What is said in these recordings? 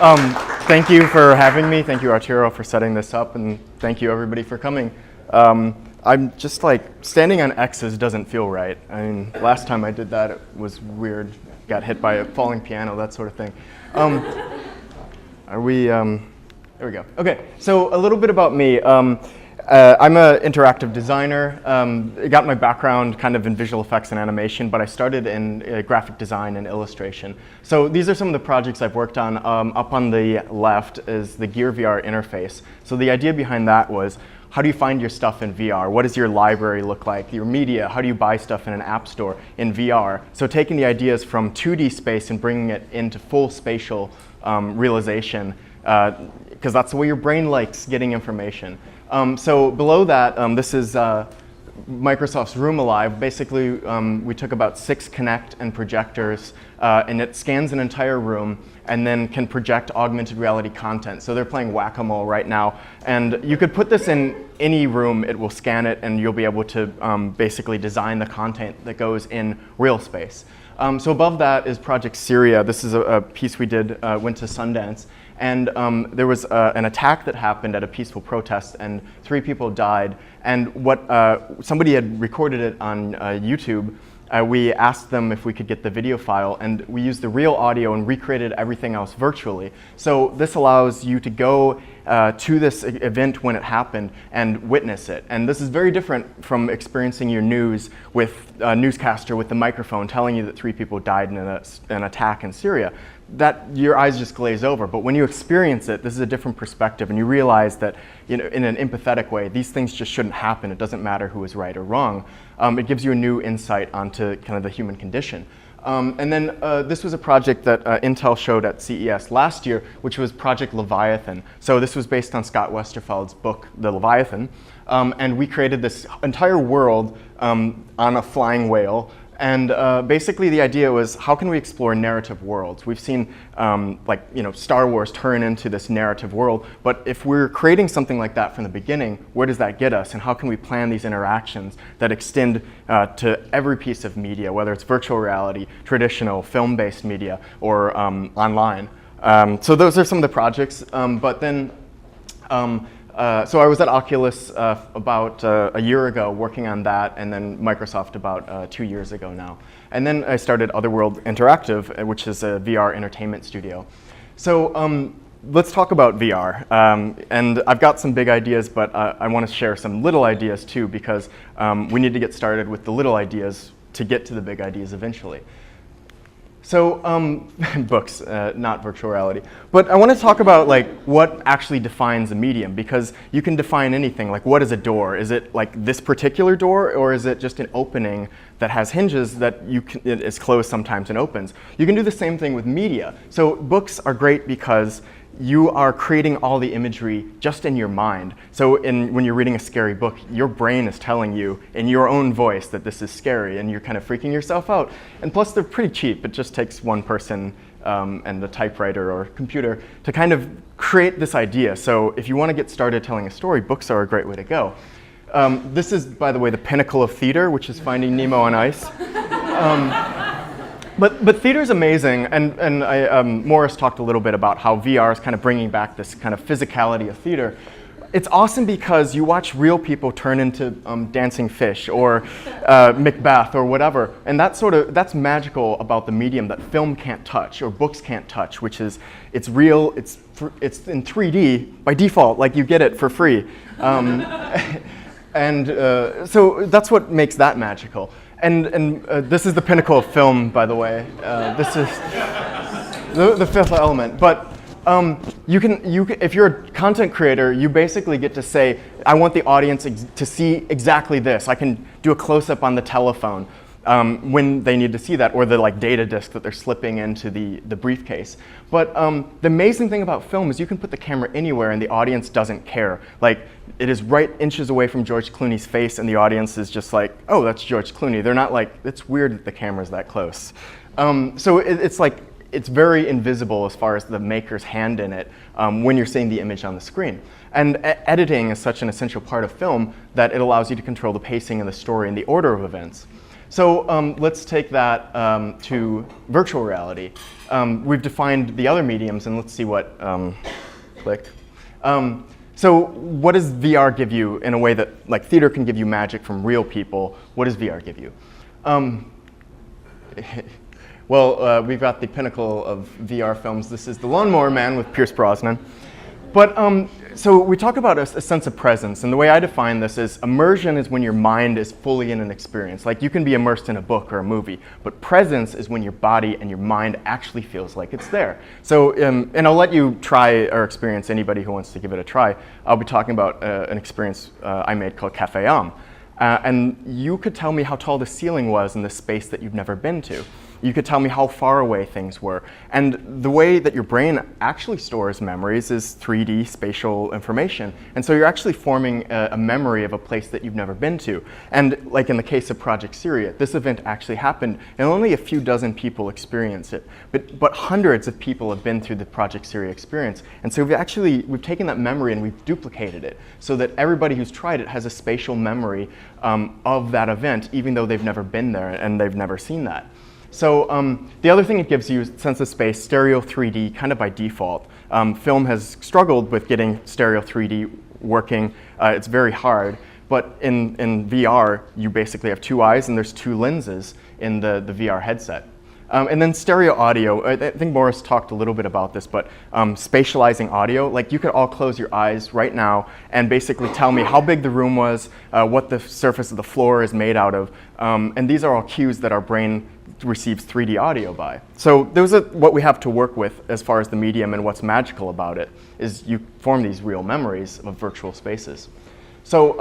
Um, Thank you for having me. Thank you, Arturo, for setting this up, and thank you, everybody, for coming. I'm just like, standing on X's doesn't feel right. I mean, last time I did that, it was weird. Got hit by a falling piano, that sort of thing. There we go. Okay, so a little bit about me. I'm an interactive designer. I got my background kind of in visual effects and animation, but I started in graphic design and illustration. So these are some of the projects I've worked on. Up on the left is the Gear VR interface. So the idea behind that was, how do you find your stuff in VR? What does your library look like? Your media, how do you buy stuff in an app store in VR? So taking the ideas from 2D space and bringing it into full spatial realization, because that's the way your brain likes getting information. So below that, this is Microsoft's Room Alive. Basically, we took about 6 Kinect and projectors, and it scans an entire room and then can project augmented reality content. So they're playing whack-a-mole right now. And you could put this in any room, it will scan it, and you'll be able to basically design the content that goes in real space. So above that is Project Syria. This is a piece we did, went to Sundance. And there was an attack that happened at a peaceful protest, and 3 people died. And somebody had recorded it on YouTube. We asked them if we could get the video file, and we used the real audio and recreated everything else virtually. So this allows you to go to this event when it happened and witness it. And this is very different from experiencing your news with a newscaster with the microphone telling you that 3 people died in an attack in Syria. That your eyes just glaze over. But when you experience it, this is a different perspective, and you realize that, in an empathetic way, these things just shouldn't happen. It doesn't matter who is right or wrong. It gives you a new insight onto kind of the human condition. And then this was a project that Intel showed at CES last year, which was Project Leviathan. So this was based on Scott Westerfeld's book, The Leviathan. And we created this entire world on a flying whale. And basically the idea was, how can we explore narrative worlds? We've seen Star Wars turn into this narrative world, but if we're creating something like that from the beginning, where does that get us? And how can we plan these interactions that extend to every piece of media, whether it's virtual reality, traditional film-based media, or online? So those are some of the projects, but then so I was at Oculus about a year ago working on that, and then Microsoft about 2 years ago now. And then I started Otherworld Interactive, which is a VR entertainment studio. So let's talk about VR. And I've got some big ideas, but I want to share some little ideas too, because we need to get started with the little ideas to get to the big ideas eventually. So books, not virtual reality. But I want to talk about what actually defines a medium, because you can define anything. Like, what is a door? Is it like this particular door, or is it just an opening that has hinges that it is closed sometimes and opens? You can do the same thing with media. So books are great because you are creating all the imagery just in your mind. So when you're reading a scary book, your brain is telling you in your own voice that this is scary, and you're kind of freaking yourself out. And plus, they're pretty cheap. It just takes one person and a typewriter or computer to kind of create this idea. So if you want to get started telling a story, books are a great way to go. This is, by the way, the pinnacle of theater, which is Finding Nemo on Ice. But theater's amazing, and Morris talked a little bit about how VR is kind of bringing back this kind of physicality of theater. It's awesome because you watch real people turn into dancing fish or Macbeth or whatever, and that's magical about the medium that film can't touch or books can't touch, which is it's real, it's in 3D by default, like you get it for free, and so that's what makes that magical. And this is the pinnacle of film, by the way. This is the fifth element. But if you're a content creator, you basically get to say, I want the audience to see exactly this. I can do a close-up on the telephone when they need to see that, or the data disk that they're slipping into the briefcase. But the amazing thing about film is you can put the camera anywhere and the audience doesn't care. It is right inches away from George Clooney's face, and the audience is just like, oh, that's George Clooney. They're not like, it's weird that the camera's that close. So it's very invisible as far as the maker's hand in it when you're seeing the image on the screen. And editing is such an essential part of film that it allows you to control the pacing and the story and the order of events. So let's take that to virtual reality. We've defined the other mediums, and let's see what, click. So what does VR give you in a way that like theater can give you magic from real people? What does VR give you? Well, we've got the pinnacle of VR films. This is The Lawnmower Man with Pierce Brosnan. But so we talk about a sense of presence, and the way I define this is immersion is when your mind is fully in an experience. Like you can be immersed in a book or a movie, but presence is when your body and your mind actually feels like it's there. So, and I'll let you try or experience, anybody who wants to give it a try. I'll be talking about an experience I made called Cafe Am. And you could tell me how tall the ceiling was in this space that you've never been to. You could tell me how far away things were. And the way that your brain actually stores memories is 3D spatial information. And so you're actually forming a memory of a place that you've never been to. And like in the case of Project Syria, this event actually happened and only a few dozen people experience it. But hundreds of people have been through the Project Syria experience. And so we've taken that memory and we've duplicated it so that everybody who's tried it has a spatial memory of that event, even though they've never been there and they've never seen that. So the other thing it gives you is sense of space, stereo 3D, kind of by default. Film has struggled with getting stereo 3D working. It's very hard. But in VR, you basically have two eyes and there's two lenses in the VR headset. And then stereo audio, I think Morris talked a little bit about this, but spatializing audio, like you could all close your eyes right now and basically tell me how big the room was, what the surface of the floor is made out of. And these are all cues that our brain receives 3D audio by. So those are what we have to work with as far as the medium, and what's magical about it is you form these real memories of virtual spaces. So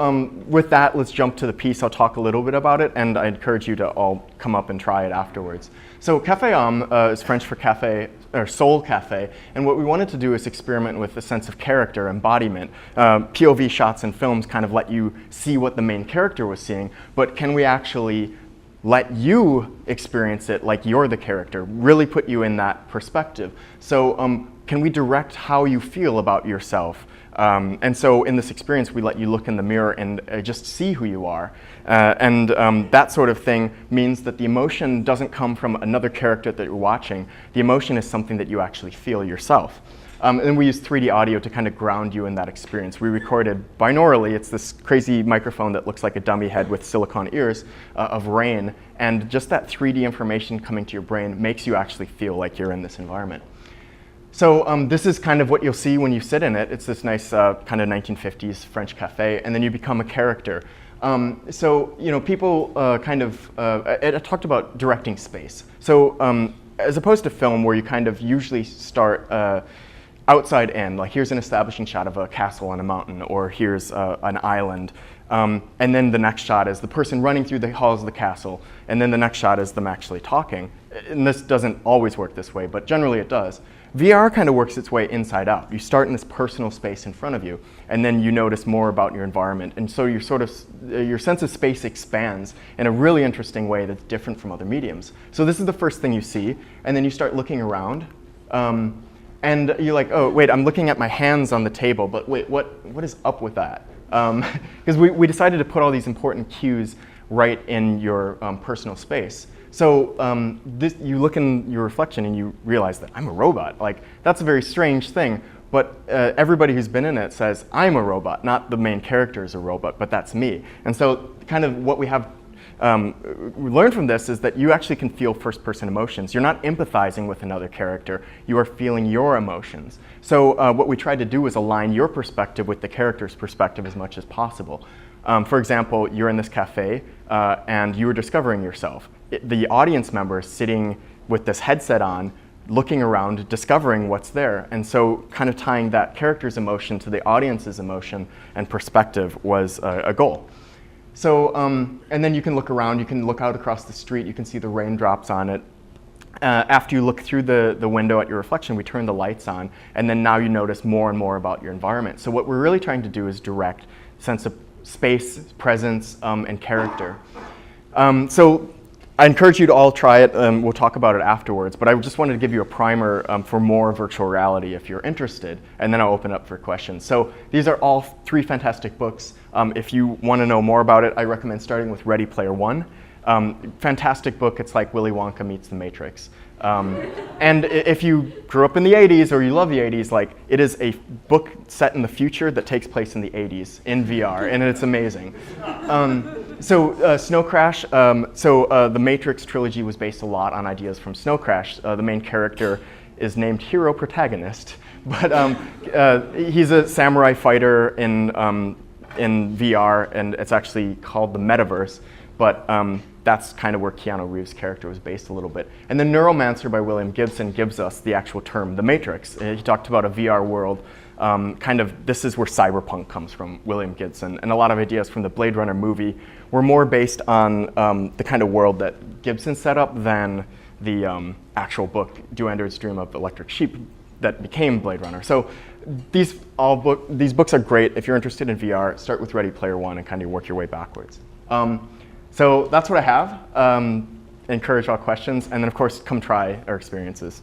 with that, let's jump to the piece. I'll talk a little bit about it, and I encourage you to all come up and try it afterwards. So Cafe Am is French for cafe, or soul cafe, and what we wanted to do is experiment with a sense of character, embodiment. POV shots in films kind of let you see what the main character was seeing, but can we actually let you experience it like you're the character, really put you in that perspective? So can we direct how you feel about yourself? And so in this experience, we let you look in the mirror and just see who you are. And that sort of thing means that the emotion doesn't come from another character that you're watching. The emotion is something that you actually feel yourself. And then we use 3D audio to kind of ground you in that experience. We recorded binaurally. It's this crazy microphone that looks like a dummy head with silicone ears of rain. And just that 3D information coming to your brain makes you actually feel like you're in this environment. So this is kind of what you'll see when you sit in it. It's this nice kind of 1950s French cafe, and then you become a character. So people I talked about directing space. So as opposed to film, where you kind of usually start outside in, like here's an establishing shot of a castle on a mountain, or here's an island. And then the next shot is the person running through the halls of the castle, and then the next shot is them actually talking. And this doesn't always work this way, but generally it does. VR kind of works its way inside out. You start in this personal space in front of you, and then you notice more about your environment. And so your sense of space expands in a really interesting way that's different from other mediums. So this is the first thing you see, and then you start looking around. And you're like, oh, wait, I'm looking at my hands on the table, but wait, what is up with that? Because we decided to put all these important cues right in your personal space. So you look in your reflection and you realize that I'm a robot. Like, that's a very strange thing, but everybody who's been in it says, I'm a robot, not the main character is a robot, but that's me. And so kind of what we have we learned from this is that you actually can feel first-person emotions. You're not empathizing with another character. You are feeling your emotions. So what we tried to do was align your perspective with the character's perspective as much as possible. For example, you're in this cafe and you were discovering yourself. The audience member is sitting with this headset on, looking around, discovering what's there. And so kind of tying that character's emotion to the audience's emotion and perspective was a goal. So, and then you can look around, you can look out across the street, you can see the raindrops on it. After you look through the window at your reflection, we turn the lights on, and then now you notice more and more about your environment. So what we're really trying to do is direct sense of space, presence, and character. So I encourage you to all try it. We'll talk about it afterwards, but I just wanted to give you a primer for more virtual reality if you're interested, and then I'll open up for questions. So these are all 3 fantastic books. If you want to know more about it, I recommend starting with Ready Player One. Fantastic book. It's like Willy Wonka meets the Matrix. And if you grew up in the 80s or you love the 80s, like, it is a book set in the future that takes place in the 80s in VR, and it's amazing. Snow Crash, the Matrix trilogy was based a lot on ideas from Snow Crash. The main character is named Hero Protagonist, but he's a samurai fighter in VR, and it's actually called the Metaverse, but that's kind of where Keanu Reeves' character was based a little bit. And the Neuromancer by William Gibson gives us the actual term, the Matrix. He talked about a VR world. This is where cyberpunk comes from, William Gibson. And a lot of ideas from the Blade Runner movie were more based on the kind of world that Gibson set up than the actual book, Do Androids Dream of Electric Sheep, that became Blade Runner. So these books are great. If you're interested in VR, start with Ready Player One and kind of work your way backwards. So that's what I have. Encourage all questions, and then of course come try our experiences.